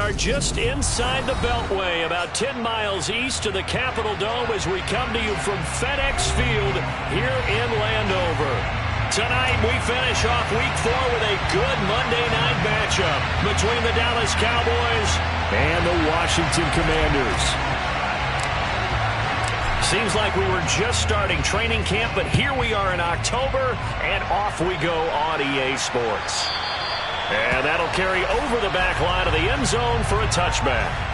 are just inside the Beltway, about 10 miles east of the Capitol Dome as we come to you from FedEx Field here in Landover. Tonight we finish off Week 4 with a good Monday night matchup between the Dallas Cowboys and the Washington Commanders. Seems like we were just starting training camp, but here we are in October, and off we go on EA Sports. And that'll carry over the back line of the end zone for a touchback.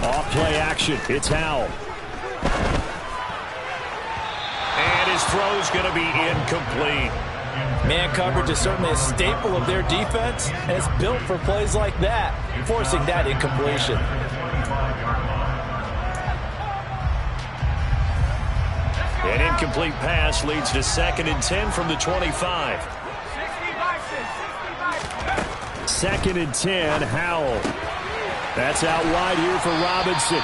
Off-play action. It's Howell. And his throw's going to be incomplete. Man coverage is certainly a staple of their defense, and it's built for plays like that, forcing that incompletion. An incomplete pass leads to 2nd and 10 from the 25. 2nd and 10, Howell. That's out wide here for Robinson.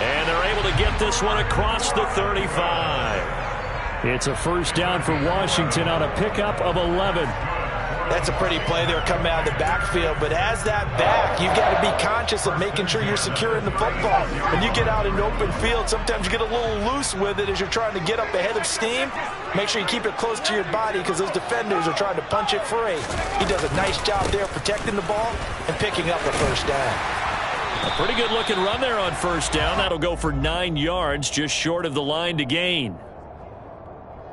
And they're able to get this one across the 35. It's a first down for Washington on a pickup of 11. That's a pretty play there coming out of the backfield, but as that back, you've got to be conscious of making sure you're securing the football. When you get out in open field, sometimes you get a little loose with it as you're trying to get up ahead of steam. Make sure you keep it close to your body because those defenders are trying to punch it free. He does a nice job there protecting the ball and picking up a first down. A pretty good looking run there on first down. That'll go for 9 yards, just short of the line to gain.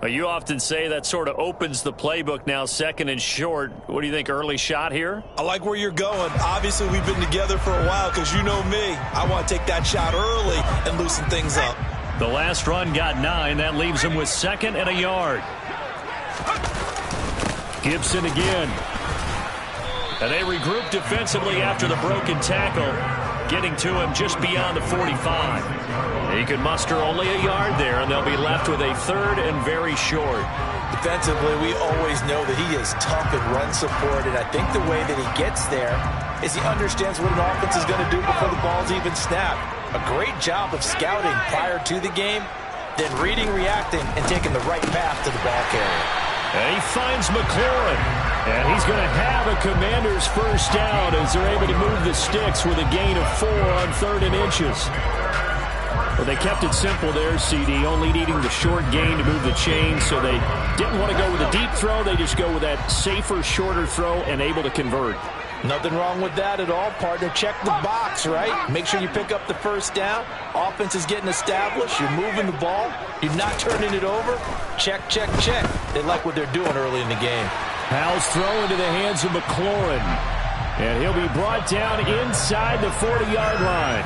You often say that sort of opens the playbook now, 2nd and short. What do you think, early shot here? I like where you're going. Obviously, we've been together for a while because you know me. I want to take that shot early and loosen things up. The last run got 9. That leaves him with 2nd and a yard. Gibson again. And they regroup defensively after the broken tackle, getting to him just beyond the 45. He can muster only a yard there, and they'll be left with a 3rd and very short. Defensively, we always know that he is tough in run support, and I think the way that he gets there is he understands what an offense is going to do before the ball's even snapped. A great job of scouting prior to the game, then reading, reacting, and taking the right path to the ball carrier. And he finds McLaurin. And he's going to have a Commander's first down as they're able to move the sticks with a gain of 4 on 3rd and inches. Well, they kept it simple there, CD, only needing the short gain to move the chains, so they didn't want to go with a deep throw. They just go with that safer, shorter throw and able to convert. Nothing wrong with that at all, partner. Check the box, right? Make sure you pick up the first down. Offense is getting established. You're moving the ball. You're not turning it over. Check, check, check. They like what they're doing early in the game. Howell's throw into the hands of McLaurin. And he'll be brought down inside the 40-yard line.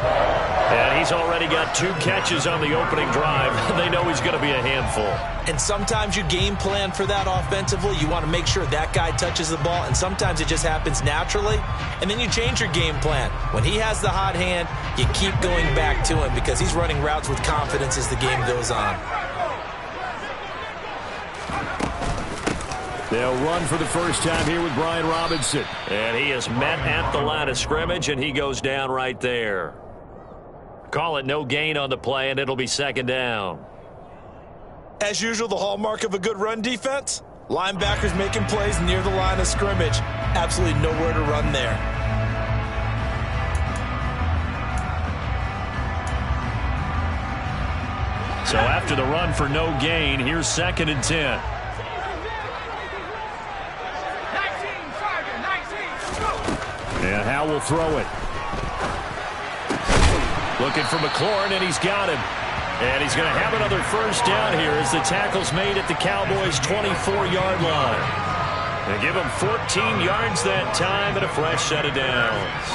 And he's already got 2 catches on the opening drive. They know he's going to be a handful. And sometimes you game plan for that offensively. You want to make sure that guy touches the ball, and sometimes it just happens naturally. And then you change your game plan. When he has the hot hand, you keep going back to him because he's running routes with confidence as the game goes on. They'll run for the first time here with Brian Robinson. And he is met at the line of scrimmage, and he goes down right there. Call it no gain on the play, and it'll be 2nd down. As usual, the hallmark of a good run defense, linebackers making plays near the line of scrimmage. Absolutely nowhere to run there. So after the run for no gain, here's 2nd and 10. And Howell will throw it. Looking for McLaurin, and he's got him. And he's going to have another first down here as the tackle's made at the Cowboys' 24-yard line. They give him 14 yards that time and a fresh set of downs.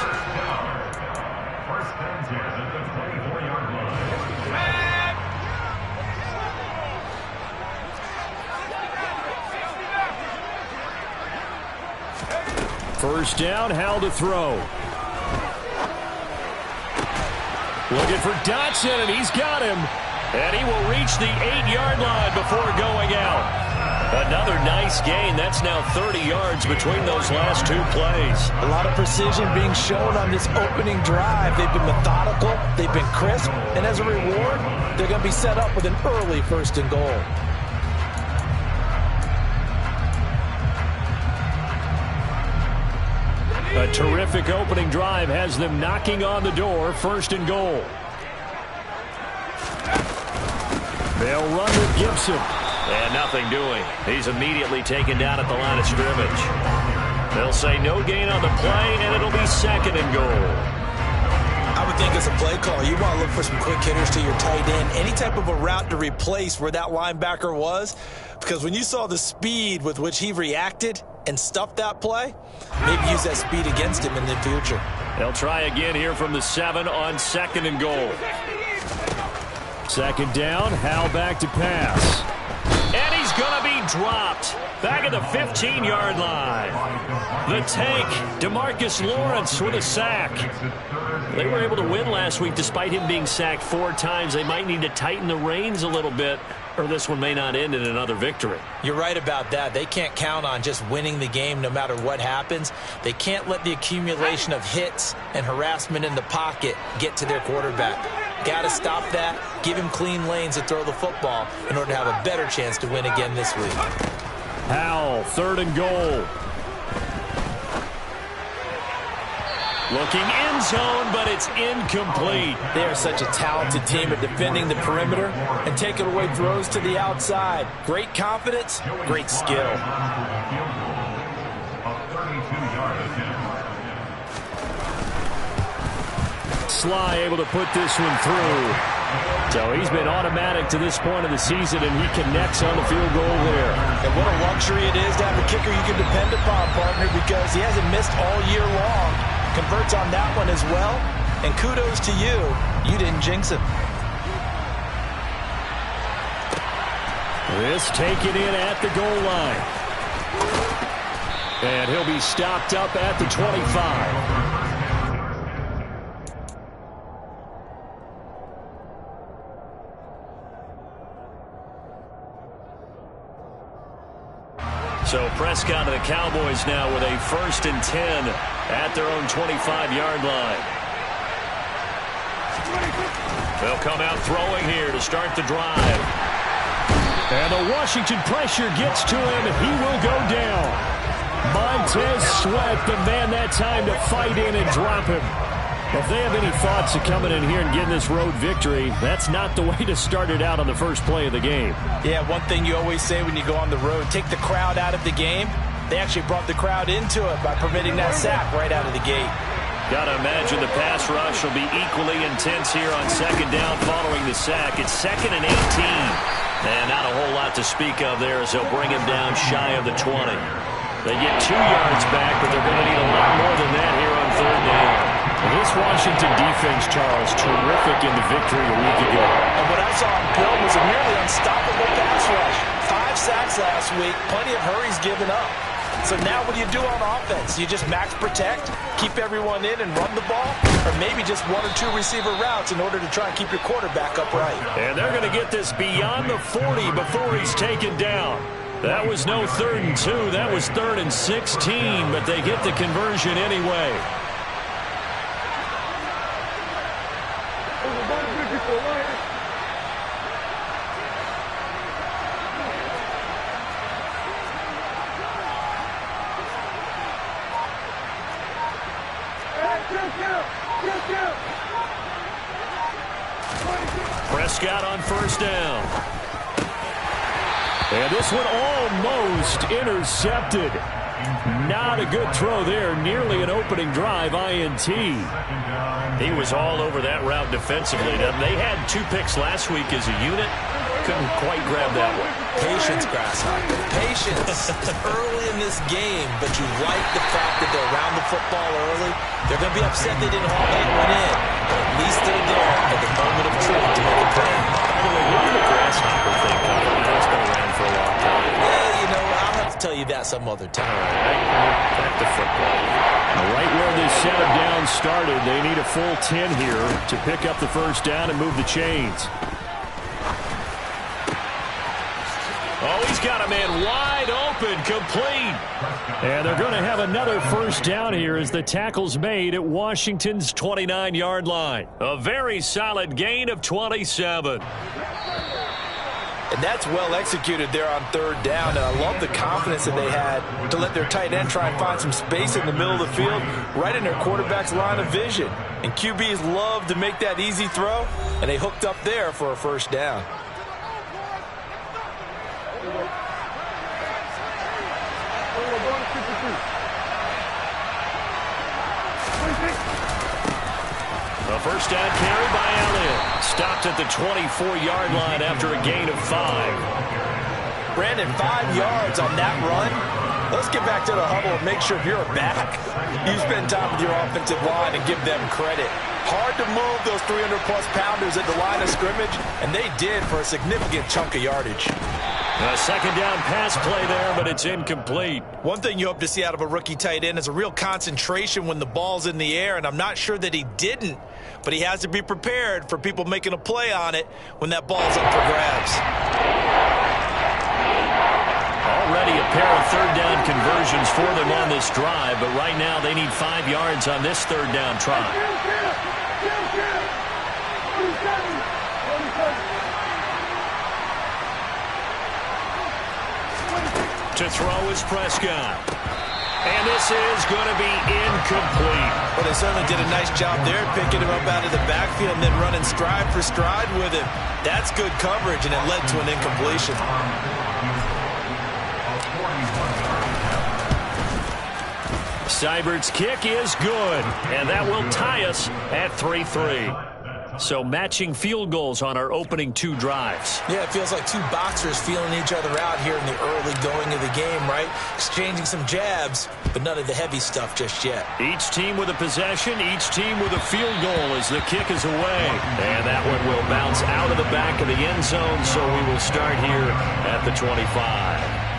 First down, Howell to throw. Looking for Dotson, and he's got him. And he will reach the 8-yard line before going out. Another nice gain. That's now 30 yards between those last two plays. A lot of precision being shown on this opening drive. They've been methodical. They've been crisp. And as a reward, they're going to be set up with an early 1st and goal. A terrific opening drive has them knocking on the door. 1st and goal. They'll run with Gibson. And nothing doing. He's immediately taken down at the line of scrimmage. They'll say no gain on the play, and it'll be 2nd and goal. I would think as a play call, you want to look for some quick hitters to your tight end. Any type of a route to replace where that linebacker was. Because when you saw the speed with which he reacted and stuffed that play, maybe use that speed against him in the future. They'll try again here from the 7 on 2nd and goal. 2nd down, Howell back to pass. And he's going to be dropped back at the 15-yard line. The tank, DeMarcus Lawrence with a sack. They were able to win last week despite him being sacked 4 times. They might need to tighten the reins a little bit, or this one may not end in another victory. You're right about that. They can't count on just winning the game no matter what happens. They can't let the accumulation of hits and harassment in the pocket get to their quarterback. Got to stop that, give him clean lanes to throw the football in order to have a better chance to win again this week. Howell, 3rd and goal. Looking end zone, but it's incomplete. They are such a talented team at defending the perimeter and taking away throws to the outside. Great confidence, great skill. Sly able to put this one through. So he's been automatic to this point of the season, and he connects on the field goal there. And what a luxury it is to have a kicker you can depend upon, partner, because he hasn't missed all year long. Converts on that one as well. And kudos to you. You didn't jinx him. This taken in at the goal line. And he'll be stopped up at the 25. So Prescott and the Cowboys now with a 1st and 10 at their own 25-yard line. They'll come out throwing here to start the drive. And the Washington pressure gets to him, and he will go down. Montez Sweat, the man that time to fight in and drop him. If they have any thoughts of coming in here and getting this road victory, that's not the way to start it out on the first play of the game. Yeah, one thing you always say when you go on the road, take the crowd out of the game. They actually brought the crowd into it by permitting that sack right out of the gate. Got to imagine the pass rush will be equally intense here on 2nd down following the sack. It's 2nd and 18. And not a whole lot to speak of there as they'll bring him down shy of the 20. They get 2 yards back, but they're going to need a lot more than that here on 3rd down. This Washington defense, Charles, terrific in the victory a week ago. And what I saw on film was a nearly unstoppable pass rush. 5 sacks last week, plenty of hurries given up. So now what do you do on offense? You just max protect, keep everyone in and run the ball, or maybe just 1 or 2 receiver routes in order to try and keep your quarterback upright. And they're going to get this beyond the 40 before he's taken down. That was no 3rd and 2. That was 3rd and 16, but they get the conversion anyway. Prescott on 1st down. And this one almost intercepted. Not a good throw there. Nearly an opening drive INT. He was all over that route defensively. Now, they had 2 picks last week as a unit. Couldn't quite grab that one. Patience, Grasshopper. Patience is early in this game, but you like the fact that they're around the football early. They're going to be upset they didn't haul that one in, but at least they're there at the moment of truth to make a play. By the way, what do the Grasshopper think of it? It's been around for a long time. Yeah, you know, I'll have to tell you that some other time. Back to football. Right where this set of downs started, they need a full 10 here to pick up the first down and move the chains. Oh, he's got a man wide open, complete. And they're going to have another first down here as the tackle's made at Washington's 29-yard line. A very solid gain of 27. And that's well executed there on third down. And I love the confidence that they had to let their tight end try and find some space in the middle of the field, right in their quarterback's line of vision. And QBs love to make that easy throw, and they hooked up there for a first down. A first down carry by Elliott. Stopped at the 24-yard line after a gain of 5. Brandon, 5 yards on that run. Let's get back to the huddle and make sure if you're a back, you spend time with your offensive line and give them credit. Hard to move those 300-plus pounders at the line of scrimmage, and they did for a significant chunk of yardage. A second down pass play there, but it's incomplete. One thing you hope to see out of a rookie tight end is a real concentration when the ball's in the air, and I'm not sure that he didn't, but he has to be prepared for people making a play on it when that ball's up for grabs. Already a pair of third down conversions for them on this drive, but right now they need 5 yards on this third down try. To throw is Prescott. And this is going to be incomplete. Well, they certainly did a nice job there picking him up out of the backfield and then running stride for stride with him. That's good coverage, and it led to an incompletion. Seibert's kick is good, and that will tie us at 3-3. So matching field goals on our opening 2 drives. Yeah, it feels like 2 boxers feeling each other out here in the early going of the game, right? Exchanging some jabs, but none of the heavy stuff just yet. Each team with a possession, each team with a field goal as the kick is away. And that one will bounce out of the back of the end zone, so we will start here at the 25.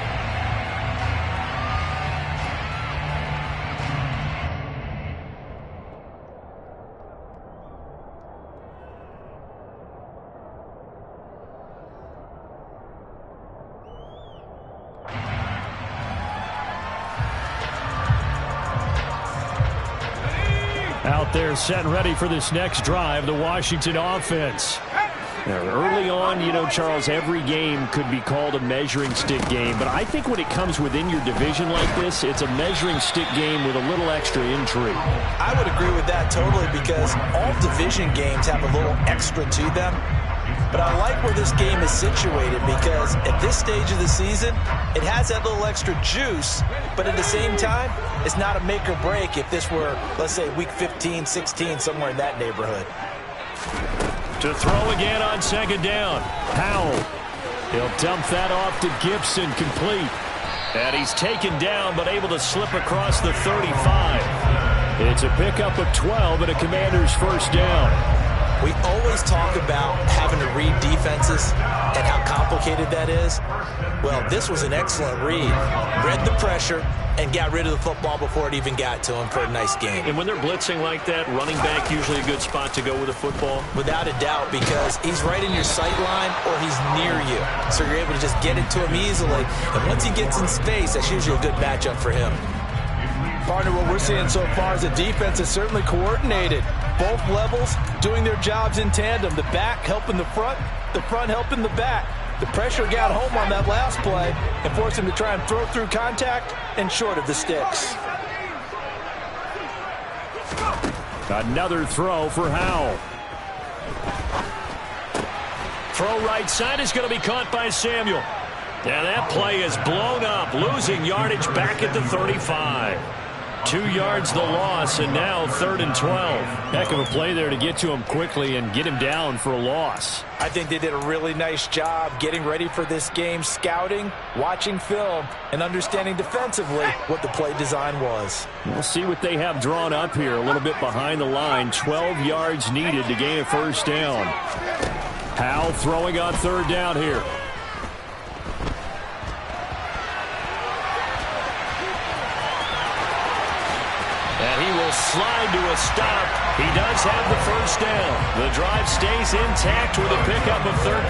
Out there set and ready for this next drive, the Washington offense. Now, early on, you know, Charles, every game could be called a measuring stick game, but I think when it comes within your division like this, it's a measuring stick game with a little extra intrigue. I would agree with that totally, because all division games have a little extra to them. But I like where this game is situated, because at this stage of the season, it has that little extra juice, but at the same time, it's not a make or break if this were, let's say, week 15, 16, somewhere in that neighborhood. To throw again on second down. Powell. He'll dump that off to Gibson, complete. And he's taken down, but able to slip across the 35. It's a pickup of 12 and a Commander's first down. We always talk about having to read defenses and how complicated that is. Well, this was an excellent read. Read the pressure and got rid of the football before it even got to him for a nice game. And when they're blitzing like that, running back usually a good spot to go with a football? Without a doubt, because he's right in your sight line or he's near you. So you're able to just get it to him easily. And once he gets in space, that's usually a good matchup for him. Partner, what we're seeing so far is the defense is certainly coordinated. Both levels doing their jobs in tandem. The back helping the front helping the back. The pressure got home on that last play and forced him to try and throw through contact and short of the sticks. Another throw for Howell. Throw right side is going to be caught by Samuel. And that play is blown up, losing yardage back at the 35. 2 yards the loss, and now 3rd and 12. Heck of a play there to get to him quickly and get him down for a loss. I think they did a really nice job getting ready for this game, scouting, watching film, and understanding defensively what the play design was. We'll see what they have drawn up here. A little bit behind the line. 12 yards needed to gain a first down. Howell throwing on 3rd down here. will slide to a stop. He does have the first down. The drive stays intact with a pickup of 13.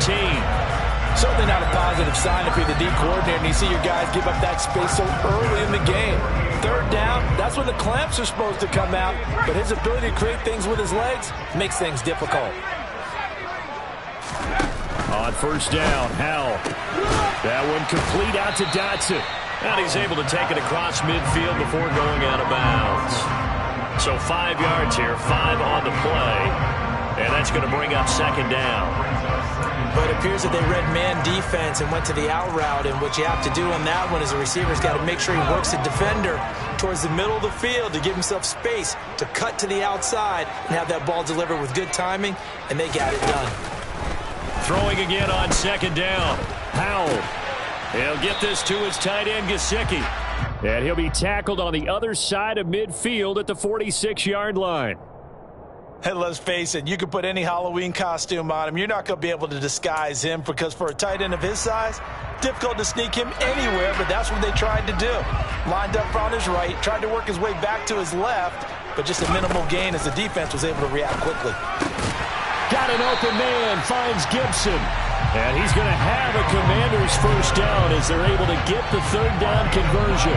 Certainly not a positive sign if you're the D coordinator and you see your guys give up that space so early in the game. Third down, that's when the clamps are supposed to come out, but his ability to create things with his legs makes things difficult. On first down, Howell. That one complete out to Dotson. And he's able to take it across midfield before going out of bounds. So 5 yards here, 5 on the play. And that's going to bring up second down. But it appears that they read man defense and went to the out route, and what you have to do on that one is the receiver's got to make sure he works the defender towards the middle of the field to give himself space to cut to the outside and have that ball delivered with good timing, and they got it done. Throwing again on second down. Howell. He'll get this to his tight end, Gesicki. And he'll be tackled on the other side of midfield at the 46-yard line. And let's face it, you can put any Halloween costume on him. You're not going to be able to disguise him because for a tight end of his size, difficult to sneak him anywhere, but that's what they tried to do. Lined up on his right, tried to work his way back to his left, but just a minimal gain as the defense was able to react quickly. Got an open man, finds Gibson. And he's going to have a Commanders first down as they're able to get the third down conversion.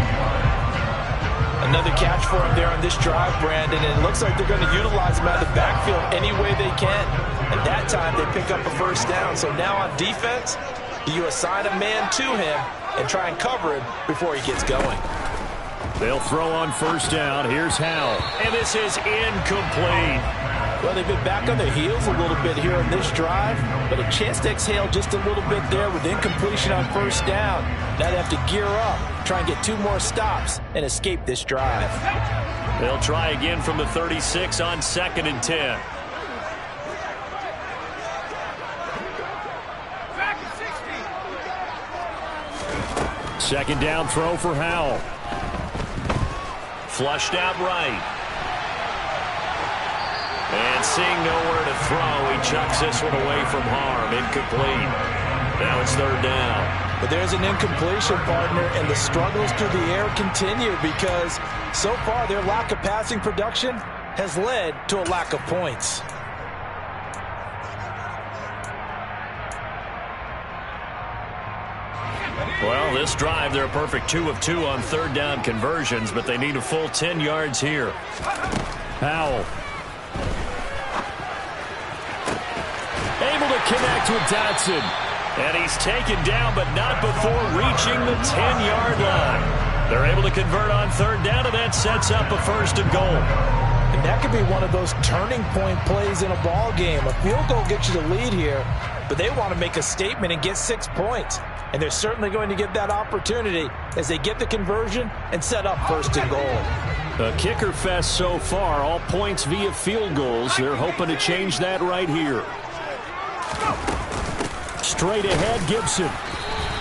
Another catch for him there on this drive, Brandon, and it looks like they're going to utilize him out of the backfield any way they can. At that time, they pick up a first down. So now on defense, you assign a man to him and try and cover him before he gets going. They'll throw on first down. Here's Howell. And this is incomplete. Well, they've been back on their heels a little bit here on this drive, but a chance to exhale just a little bit there with incompletion on first down. Now they have to gear up, try and get 2 more stops, and escape this drive. They'll try again from the 36 on 2nd and 10. Second down throw for Howell. Flushed out right. And seeing nowhere to throw, he chucks this one away from harm. Incomplete. Now it's third down. But there's an incompletion, partner, and the struggles through the air continue because so far their lack of passing production has led to a lack of points. Well, this drive, they're a perfect 2 of 2 on third down conversions, but they need a full 10 yards here. Howell. Able to connect with Dotson. And he's taken down, but not before reaching the 10-yard line. They're able to convert on third down, and that sets up a first and goal. And that could be one of those turning point plays in a ball game. A field goal gets you the lead here, but they want to make a statement and get 6 points. And they're certainly going to get that opportunity as they get the conversion and set up first and goal. A kicker fest so far, all points via field goals. They're hoping to change that right here. Straight ahead, Gibson.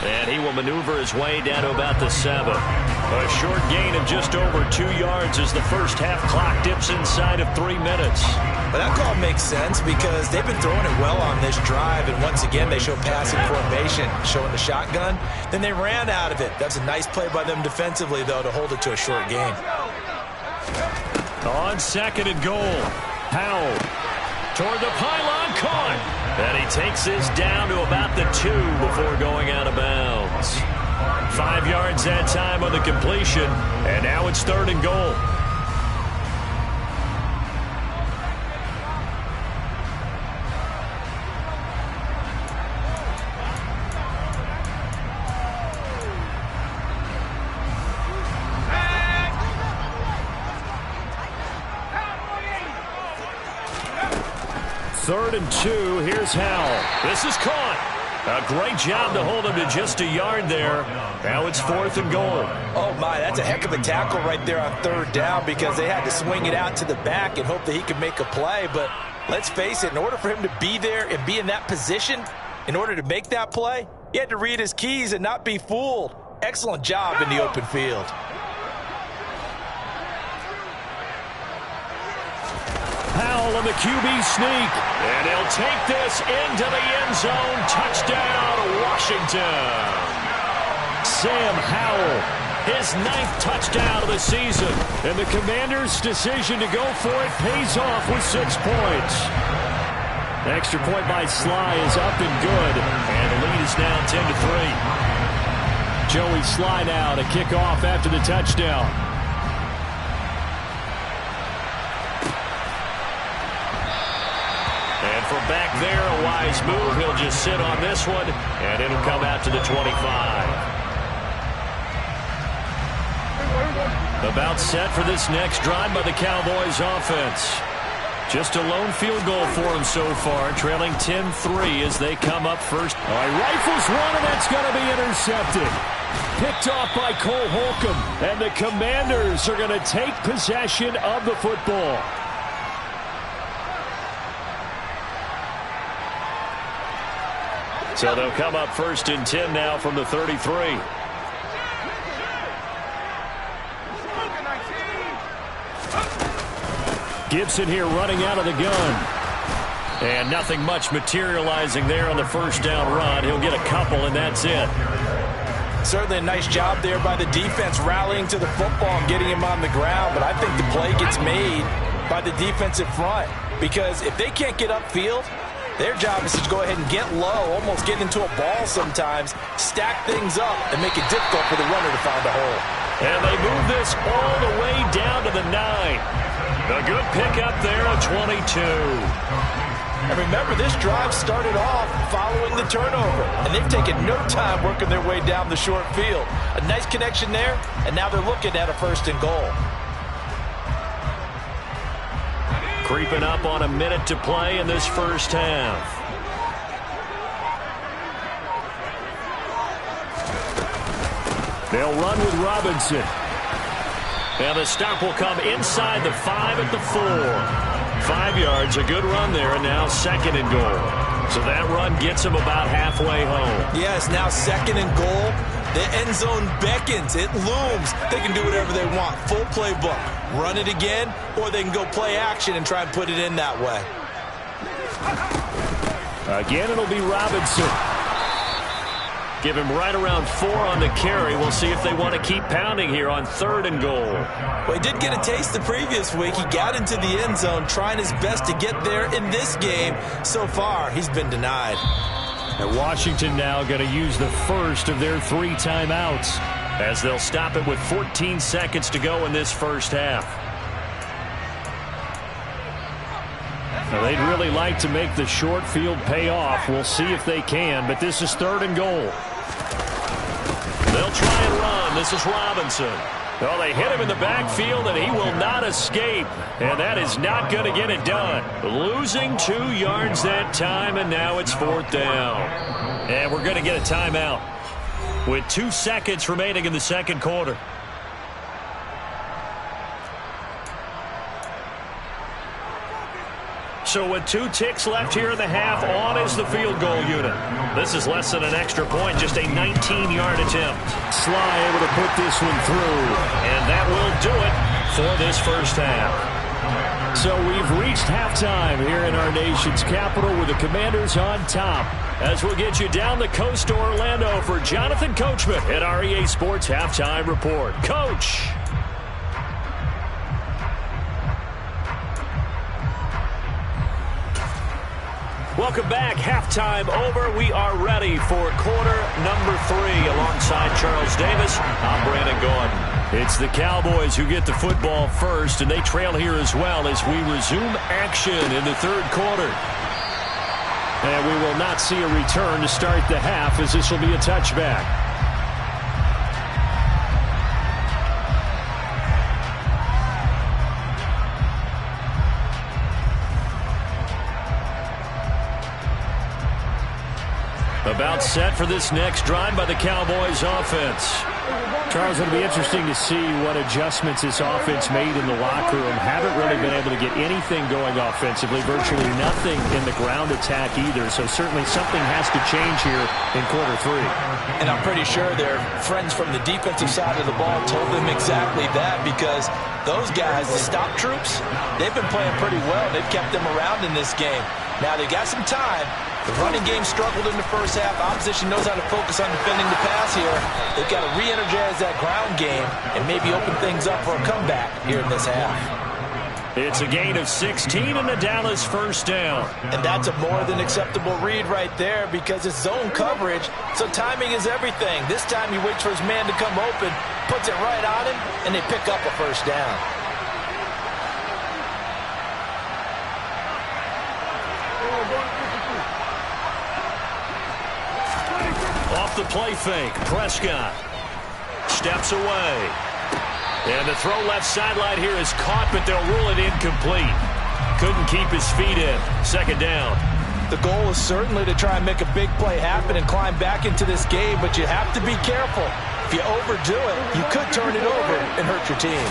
And he will maneuver his way down to about the 7. A short gain of just over 2 yards as the first half clock dips inside of 3 minutes. But that call makes sense because they've been throwing it well on this drive, and once again they show passing formation, showing the shotgun. Then they ran out of it. That's a nice play by them defensively, though, to hold it to a short gain. On second and goal, Howell toward the pylon, caught. And he takes this down to about the 2 before going out of bounds. 5 yards that time on the completion, and now it's third and goal. Third and 2, here's Howell. This is caught. A great job to hold him to just a yard there. Now it's 4th and goal. Oh, my, that's a heck of a tackle right there on third down because they had to swing it out to the back and hope that he could make a play. But let's face it, in order for him to be there and be in that position, in order to make that play, he had to read his keys and not be fooled. Excellent job in the open field. Howell on the QB sneak. And he'll take this into the end zone. Touchdown, Washington. Sam Howell His 9th touchdown of the season. And the Commanders' decision to go for it pays off with 6 points. The extra point by Sly is up and good. And the lead is now 10-3. Joey Sly now to kick off after the touchdown. And from back there, a wise move. He'll just sit on this one, and it'll come out to the 25. About set for this next drive by the Cowboys offense. Just a lone field goal for him so far, trailing 10-3 as they come up first. All right, rifles one, and that's going to be intercepted. Picked off by Cole Holcomb, and the Commanders are going to take possession of the football. So they'll come up 1st and 10 now from the 33. Gibson here running out of the gun. And nothing much materializing there on the first down run. He'll get a couple, and that's it. Certainly a nice job there by the defense rallying to the football and getting him on the ground. But I think the play gets made by the defensive front. Because if they can't get upfield, their job is to go ahead and get low, almost get into a ball sometimes, stack things up, and make it difficult for the runner to find a hole. And they move this all the way down to the 9. A good pickup there at 22. And remember, this drive started off following the turnover, and they've taken no time working their way down the short field. A nice connection there, and now they're looking at a 1st and goal. Creeping up on a minute to play in this first half. They'll run with Robinson. And the stop will come inside the 5 at the 4. 5 yards, a good run there, and now 2nd and goal. So that run gets them about halfway home. Yeah, it's now 2nd and goal. The end zone beckons. It looms. They can do whatever they want. Full playbook. Run it again, or they can go play action and try and put it in that way. Again, it'll be Robinson. Give him right around 4 on the carry. We'll see if they want to keep pounding here on 3rd and goal. Well, he did get a taste the previous week. He got into the end zone, trying his best to get there in this game. So far, he's been denied. And Washington now going to use the first of their 3 timeouts as they'll stop it with 14 seconds to go in this first half. Now, they'd really like to make the short field pay off. We'll see if they can, but this is 3rd and goal. They'll try and run. This is Robinson. Well, they hit him in the backfield, and he will not escape. And that is not going to get it done. Losing 2 yards that time, and now it's 4th down. And we're going to get a timeout with 2 seconds remaining in the 2nd quarter. So with 2 ticks left here in the half, on is the field goal unit. This is less than an extra point, just a 19-yard attempt. Sly able to put this one through, and that will do it for this first half. So we've reached halftime here in our nation's capital with the Commanders on top. As we'll get you down the coast to Orlando for Jonathan Coachman at our EA Sports Halftime Report. Coach! Welcome back. Halftime over. We are ready for quarter number 3 alongside Charles Davis. I'm Brandon Gordon. It's the Cowboys who get the football first, and they trail here as well as we resume action in the 3rd quarter. And we will not see a return to start the half, as this will be a touchback. About set for this next drive by the Cowboys offense. Charles, it'll be interesting to see what adjustments this offense made in the locker room. Haven't really been able to get anything going offensively. Virtually nothing in the ground attack either. So certainly something has to change here in quarter 3. And I'm pretty sure their friends from the defensive side of the ball told them exactly that, because those guys, the stop troops, they've been playing pretty well. They've kept them around in this game. Now they got some time, The running game struggled in the first half. Opposition knows how to focus on defending the pass here. They've got to re-energize that ground game and maybe open things up for a comeback here in this half. It's a gain of 16 and the Dallas first down. And that's a more than acceptable read right there because it's zone coverage, so timing is everything. This time he waits for his man to come open, puts it right on him, and they pick up a first down. Off the play fake, Prescott steps away. And the throw left sideline here is caught, but they'll rule it incomplete. Couldn't keep his feet in. Second down. The goal is certainly to try and make a big play happen and climb back into this game, but you have to be careful. If you overdo it, you could turn it over and hurt your team.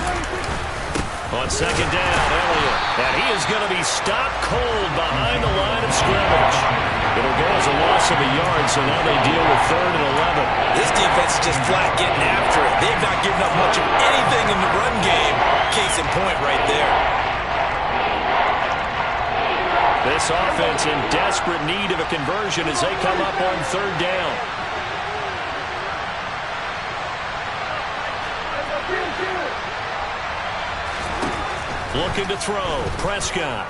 On second down, Elliott. And he is going to be stopped cold behind the line of scrimmage. It'll go as a loss of a yard, so now they deal with 3rd and 11. This defense is just flat getting after it. They've not given up much of anything in the run game. Case in point right there. This offense in desperate need of a conversion as they come up on 3rd down. Looking to throw. Prescott.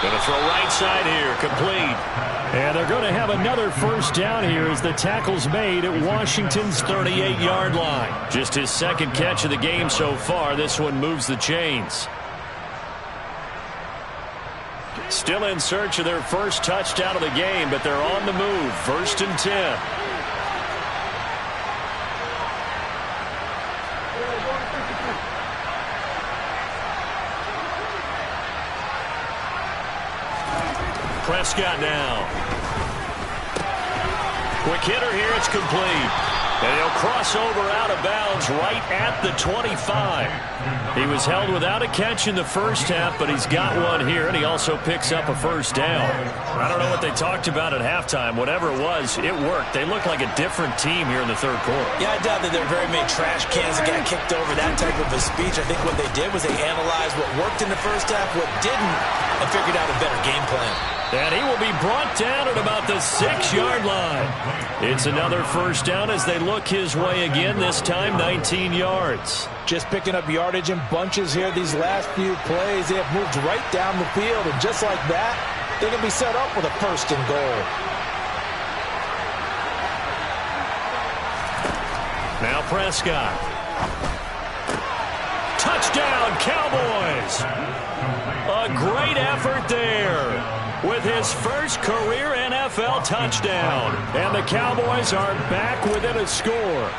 Going to throw right side here. Complete. And they're going to have another first down here as the tackle's made at Washington's 38-yard line. Just his second catch of the game so far. This one moves the chains. Still in search of their first touchdown of the game, but they're on the move. 1st and 10. Prescott now. Quick hitter here. It's complete. And he'll cross over out of bounds right at the 25. He was held without a catch in the first half, but he's got one here, and he also picks up a first down. I don't know what they talked about at halftime. Whatever it was, it worked. They look like a different team here in the 3rd quarter. Yeah, I doubt that there were very many trash cans that got kicked over, that type of a speech. I think what they did was they analyzed what worked in the first half, what didn't, and figured out a better game plan. And he will be brought down at about the 6-yard line. It's another first down as they look his way again, this time 19 yards. Just picking up yardage in bunches here these last few plays. They have moved right down the field, and just like that, they can be set up with a 1st and goal. Now Prescott. Touchdown, Cowboys! A great effort there with his first career NFL touchdown. And the Cowboys are back within a score.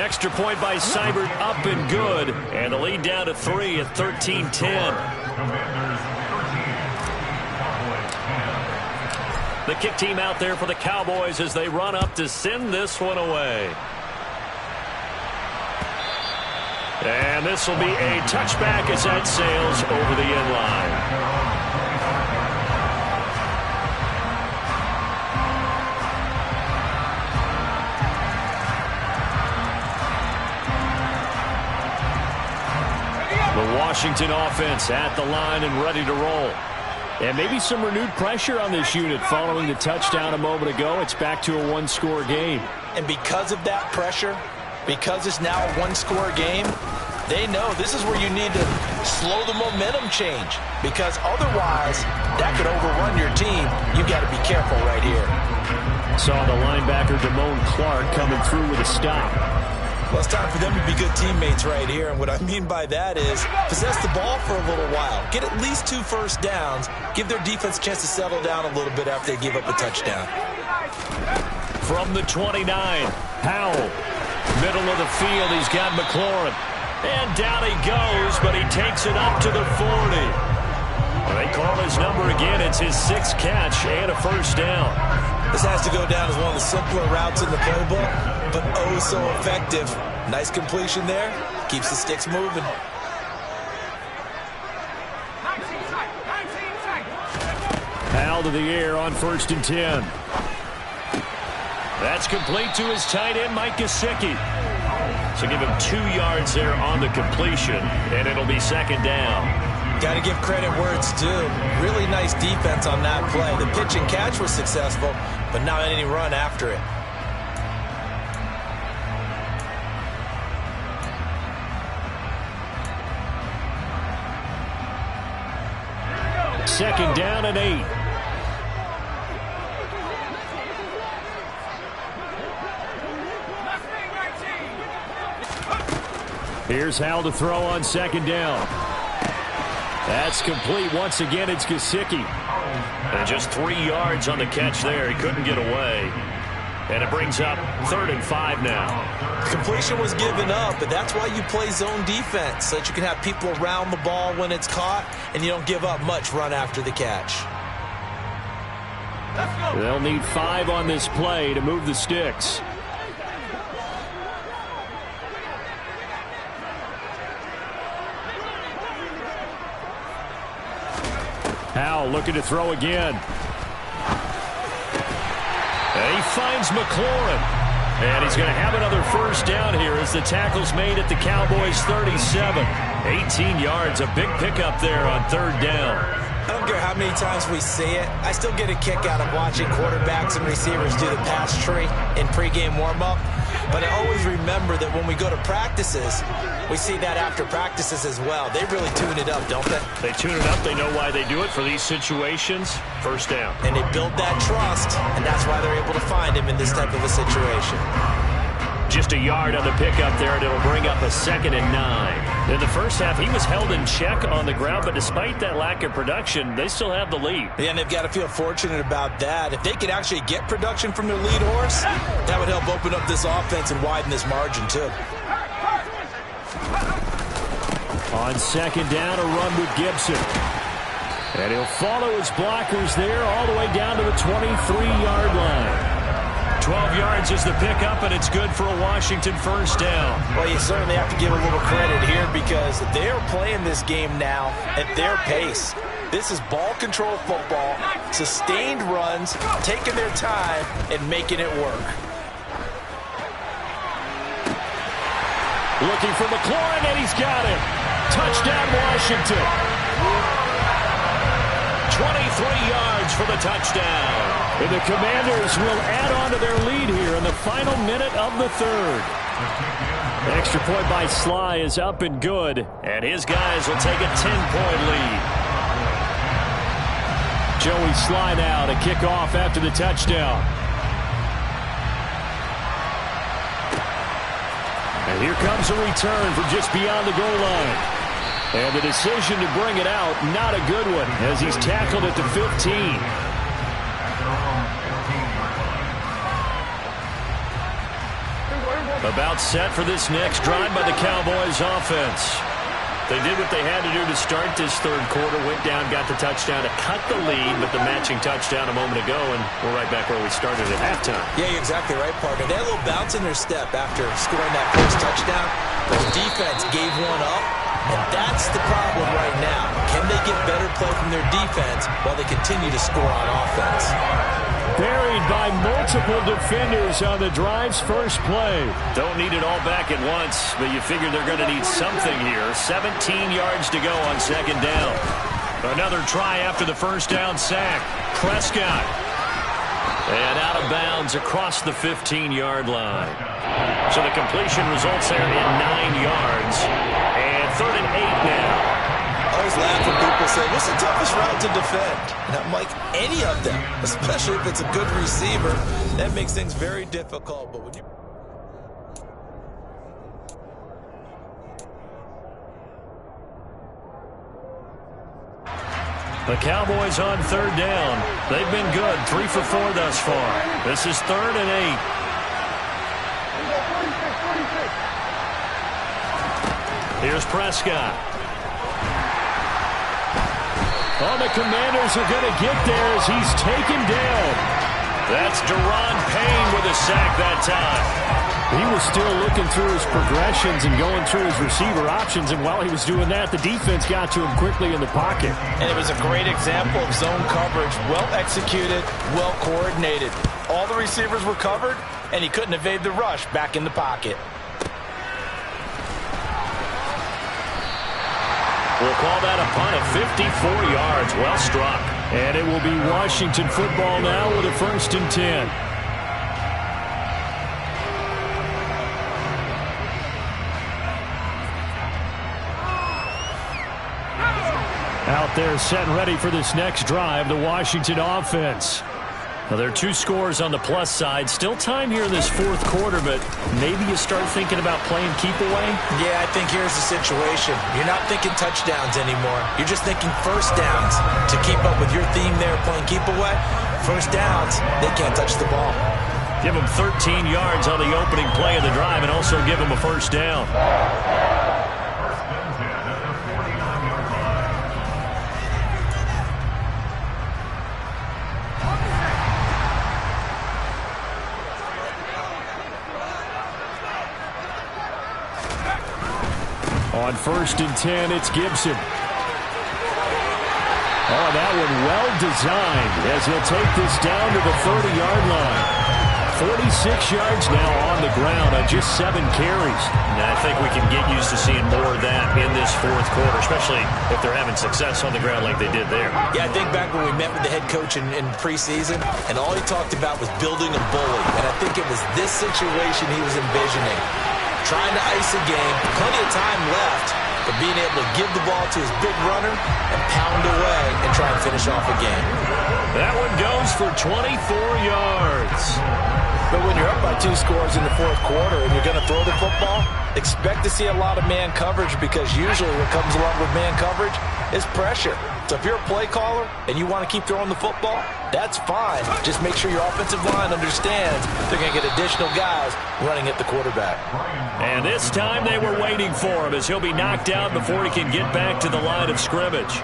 Extra point by Seibert, up and good. And the lead down to 3 at 13-10. The kick team out there for the Cowboys as they run up to send this one away. And this will be a touchback as that sails over the end line. The Washington offense at the line and ready to roll. And maybe some renewed pressure on this unit following the touchdown a moment ago. It's back to a 1-score game. And because of that pressure, because it's now a 1-score game, they know this is where you need to slow the momentum change, because otherwise that could overrun your team. You've got to be careful right here. Saw the linebacker Damone Clark coming through with a stop. Well, it's time for them to be good teammates right here, and what I mean by that is possess the ball for a little while, get at least 2 first downs, give their defense a chance to settle down a little bit after they give up a touchdown. From the 29, Powell. Middle of the field, he's got McLaurin. And down he goes, but he takes it up to the 40. They call his number again. It's his 6th catch and a first down. This has to go down as one of the simpler routes in the playbook, but oh so effective. Nice completion there. Keeps the sticks moving. Powell to the air on 1st and 10. That's complete to his tight end, Mike Gesicki. So give him 2 yards there on the completion, and it'll be second down. Got to give credit where it's due. Really nice defense on that play. The pitch and catch was successful, but not any run after it. Second down and 8. Here's Hal to throw on second down. That's complete. Once again, it's Gesicki. And just 3 yards on the catch there. He couldn't get away. And it brings up 3rd and 5 now. Completion was given up, but that's why you play zone defense, so that you can have people around the ball when it's caught, and you don't give up much run after the catch. They'll need 5 on this play to move the sticks. Howell looking to throw again. And he finds McLaurin. And he's going to have another first down here as the tackle's made at the Cowboys' 37. 18 yards, a big pickup there on 3rd down. I don't care how many times we see it. I still get a kick out of watching quarterbacks and receivers do the pass tree in pregame warm-up. But I always remember that when we go to practices, we see that after practices as well. They really tune it up, don't they? They tune it up. They know why they do it for these situations. First down. And they build that trust, and that's why they're able to find him in this type of a situation. Just a yard on the pickup there, and it'll bring up a 2nd and 9. In the first half, he was held in check on the ground, but despite that lack of production, they still have the lead. Yeah, and they've got to feel fortunate about that. If they could actually get production from their lead horse, that would help open up this offense and widen this margin, too. On second down, a run with Gibson. And he'll follow his blockers there all the way down to the 23-yard line. 12 yards is the pickup, and it's good for a Washington first down. Well, you certainly have to give a little credit here because they are playing this game now at their pace. This is ball control football, sustained runs, taking their time, and making it work. Looking for McLaurin, and he's got it. Touchdown, Washington. 23 yards for the touchdown. And the Commanders will add on to their lead here in the final minute of the 3rd. The extra point by Sly is up and good. And his guys will take a 10-point lead. Joey Sly now to kick off after the touchdown. And here comes a return from just beyond the goal line. And the decision to bring it out, not a good one, as he's tackled at the 15. About set for this next drive by the Cowboys offense. They did what they had to do to start this 3rd quarter, went down, got the touchdown to cut the lead, but the matching touchdown a moment ago, and we're right back where we started at halftime. Yeah, you're exactly right, partner. They had a little bounce in their step after scoring that first touchdown, but the defense gave one up, and that's the problem right now. Can they get better play from their defense while they continue to score on offense? Buried by multiple defenders on the drive's first play. Don't need it all back at once, but you figure they're going to need something here. 17 yards to go on second down. Another try after the first down sack. Prescott. And out of bounds across the 15-yard line. So the completion results there in 9 yards. And 3rd and 8 now. I always laugh when people say, what's the toughest route to defend? And I'm like, any of them, especially if it's a good receiver. That makes things very difficult. But when you... The Cowboys on 3rd down. They've been good, 3 for 4 thus far. This is 3rd and 8. Here's Prescott. Oh, the Commanders are going to get there as he's taken down. That's Deron Payne with a sack that time. He was still looking through his progressions and going through his receiver options, and while he was doing that, the defense got to him quickly in the pocket. And it was a great example of zone coverage, well executed, well coordinated. All the receivers were covered, and he couldn't evade the rush back in the pocket. We'll call that a punt of 54 yards. Well struck. And it will be Washington football now with a 1st and 10. Out there set and ready for this next drive, the Washington offense. Well, there are 2 scores on the plus side. Still time here in this 4th quarter, but maybe you start thinking about playing keep away? Yeah, I think here's the situation. You're not thinking touchdowns anymore. You're just thinking first downs. To keep up with your theme there, playing keep away, first downs, they can't touch the ball. Give them 13 yards on the opening play of the drive and also give them a first down. On 1st and 10, it's Gibson. Oh, that one well designed as he'll take this down to the 30-yard line. 46 yards now on the ground on just 7 carries. And I think we can get used to seeing more of that in this 4th quarter, especially if they're having success on the ground like they did there. Yeah, I think back when we met with the head coach in preseason, and all he talked about was building a bully. And I think it was this situation he was envisioning. Trying to ice a game, plenty of time left, but being able to give the ball to his big runner and pound away and try and finish off a game. That one goes for 24 yards. But when you're up by 2 scores in the 4th quarter and you're going to throw the football, expect to see a lot of man coverage, because usually what comes along with man coverage is pressure. So if you're a play caller and you want to keep throwing the football, that's fine. Just make sure your offensive line understands they're going to get additional guys running at the quarterback. And this time they were waiting for him as he'll be knocked out before he can get back to the line of scrimmage.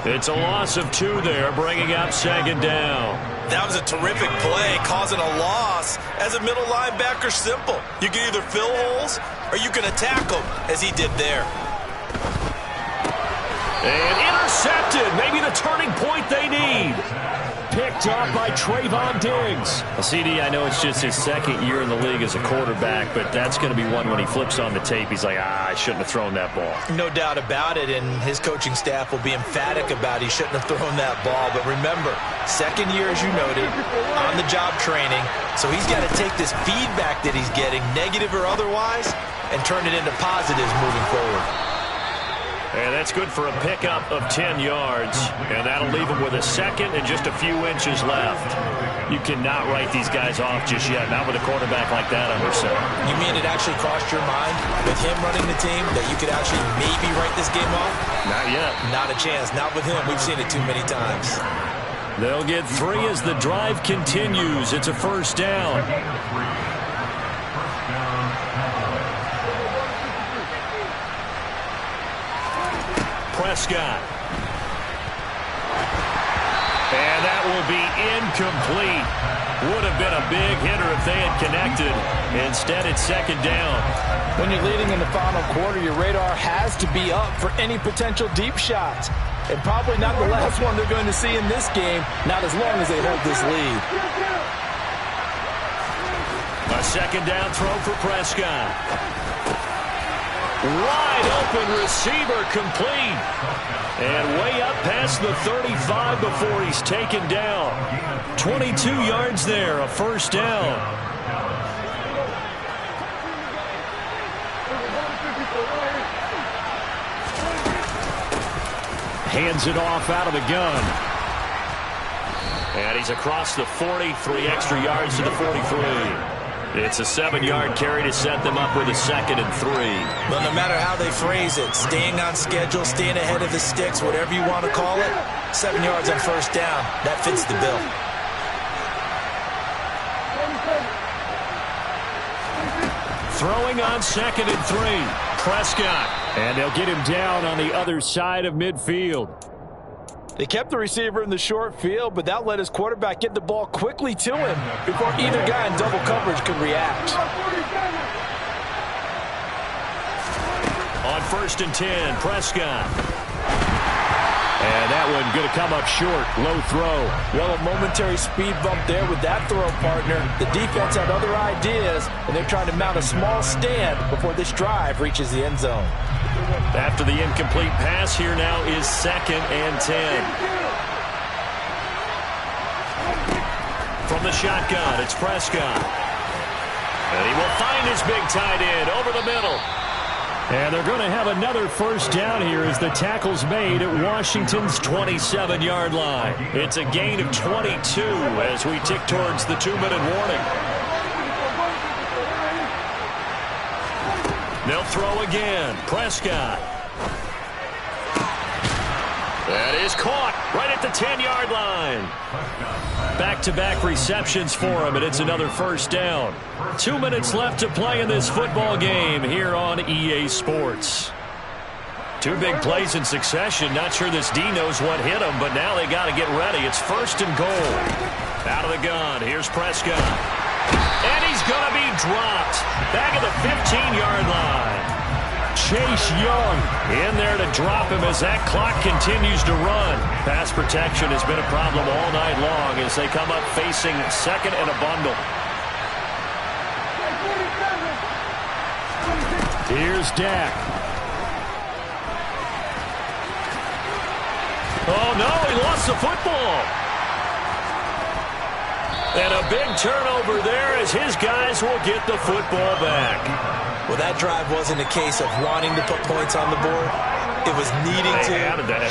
It's a loss of 2 there, bringing up 2nd down. That was a terrific play, causing a loss. As a middle linebacker, simple. You can either fill holes or you can attack them, as he did there. And intercepted. Maybe the turning point they need. Picked up by Trayvon Diggs. Well, CD, I know it's just his 2nd year in the league as a quarterback, but that's going to be one when he flips on the tape. He's like, I shouldn't have thrown that ball. No doubt about it, and his coaching staff will be emphatic about he shouldn't have thrown that ball. But remember, 2nd year, as you noted, on-the-job training. So he's got to take this feedback that he's getting, negative or otherwise, and turn it into positives moving forward. And that's good for a pickup of 10 yards. And that'll leave him with a 2nd and just a few inches left. You cannot write these guys off just yet, not with a quarterback like that under center. You mean it actually crossed your mind with him running the team that you could actually maybe write this game off? Not yet. Not a chance. Not with him. We've seen it too many times. They'll get 3 as the drive continues. It's a 1st down. Prescott. And that will be incomplete. Would have been a big hitter if they had connected. Instead, it's 2nd down. When you're leading in the final quarter, your radar has to be up for any potential deep shots. And probably not the last one they're going to see in this game, not as long as they hold this lead. A 2nd down throw for Prescott. Wide open receiver, complete. And way up past the 35 before he's taken down. 22 yards there, a 1st down. Hands it off out of the gun. And he's across the 40, 3 extra yards to the 43. It's a 7-yard carry to set them up with a 2nd and 3. Well, no matter how they phrase it, staying on schedule, staying ahead of the sticks, whatever you want to call it, 7 yards on 1st down, that fits the bill. Throwing on 2nd and 3. Prescott. And they'll get him down on the other side of midfield. They kept the receiver in the short field, but that let his quarterback get the ball quickly to him before either guy in double coverage could react. On 1st and 10, Prescott. And that one going to come up short. Low throw. Well, a momentary speed bump there with that throw partner. The defense had other ideas, and they're trying to mount a small stand before this drive reaches the end zone. After the incomplete pass, here now is 2nd and 10. From the shotgun, it's Prescott. And he will find his big tight end over the middle. And they're going to have another first down here as the tackle's made at Washington's 27-yard line. It's a gain of 22 as we tick towards the 2-minute warning. They'll throw again. Prescott. That is caught right at the 10-yard line. Back-to-back receptions for him, and it's another first down. 2 minutes left to play in this football game here on EA Sports. 2 big plays in succession. Not sure this D knows what hit him, but now they got to get ready. It's 1st and goal. Out of the gun, here's Prescott. And he's going to be dropped. Back at the 15-yard line. Chase Young in there to drop him as that clock continues to run. Pass protection has been a problem all night long as they come up facing 2nd and a bundle. Here's Dak. Oh, no, he lost the football. And a big turnover there as his guys will get the football back. Well, that drive wasn't a case of wanting to put points on the board. It was needing to,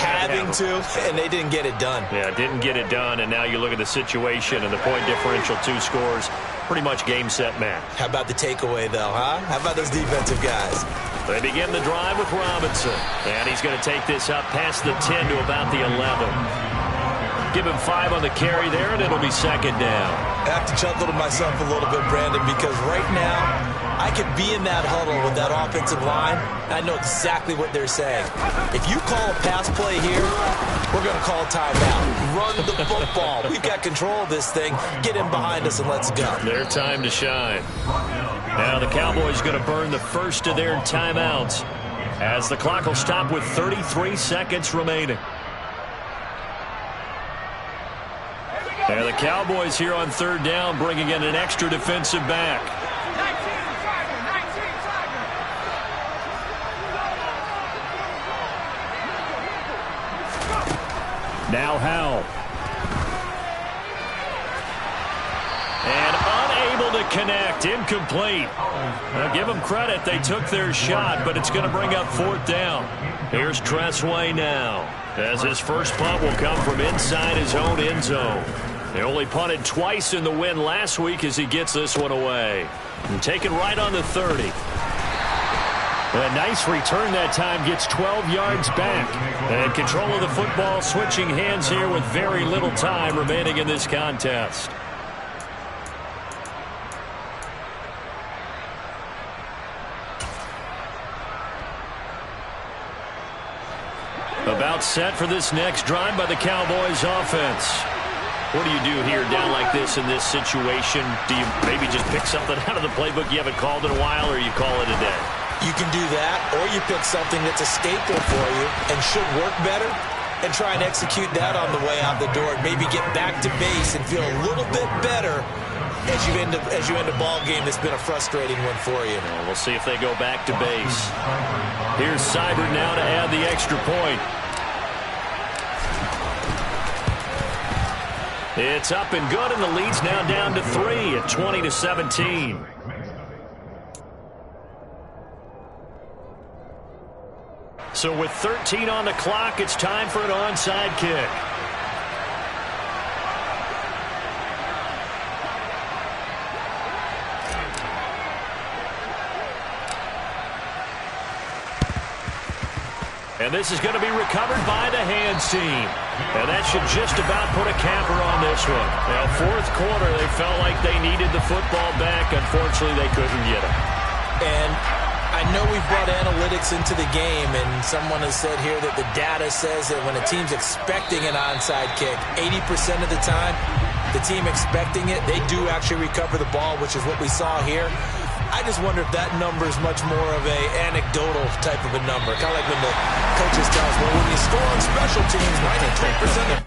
having to, and they didn't get it done. Yeah, didn't get it done, and now you look at the situation and the point differential, 2 scores, pretty much game, set, match. How about the takeaway, though, huh? How about those defensive guys? They begin the drive with Robinson, and he's going to take this up past the 10 to about the 11. Give him 5 on the carry there, and it'll be 2nd down. I have to chuckle to myself a little bit, Brandon, because right now I could be in that huddle with that offensive line, and I know exactly what they're saying. If you call a pass play here, we're going to call a timeout. Run the football. We've got control of this thing. Get in behind us and let's go. Their time to shine. Now the Cowboys going to burn the first of their timeouts as the clock will stop with 33 seconds remaining. And the Cowboys here on 3rd down bringing in an extra defensive back. Now Howell. And unable to connect. Incomplete. Now give them credit. They took their shot, but it's going to bring up 4th down. Here's Tressway now, as his first punt will come from inside his own end zone. They only punted twice in the win last week as he gets this one away. And taken right on the 30. A nice return that time, gets 12 yards back. And control of the football switching hands here with very little time remaining in this contest. About set for this next drive by the Cowboys offense. What do you do here down like this in this situation? Do you maybe just pick something out of the playbook you haven't called in a while, or you call it a day? You can do that, or you pick something that's a staple for you and should work better and try and execute that on the way out the door. Maybe get back to base and feel a little bit better as you end a ball game that's been a frustrating one for you. Well, we'll see if they go back to base. Here's Seibert now to add the extra point. It's up and good, and the lead's now down to 3 at 20-17. So with 13 on the clock, it's time for an onside kick. And this is going to be recovered by the hands team. And that should just about put a capper on this one. Now, 4th quarter, they felt like they needed the football back. Unfortunately, they couldn't get it. And I know we've brought analytics into the game, and someone has said here that the data says that when a team's expecting an onside kick, 80% of the time, the team expecting it, they do actually recover the ball, which is what we saw here. I just wonder if that number is much more of a anecdotal type of a number. Kind of like when the coaches tell us, well, when you score on special teams, 93% of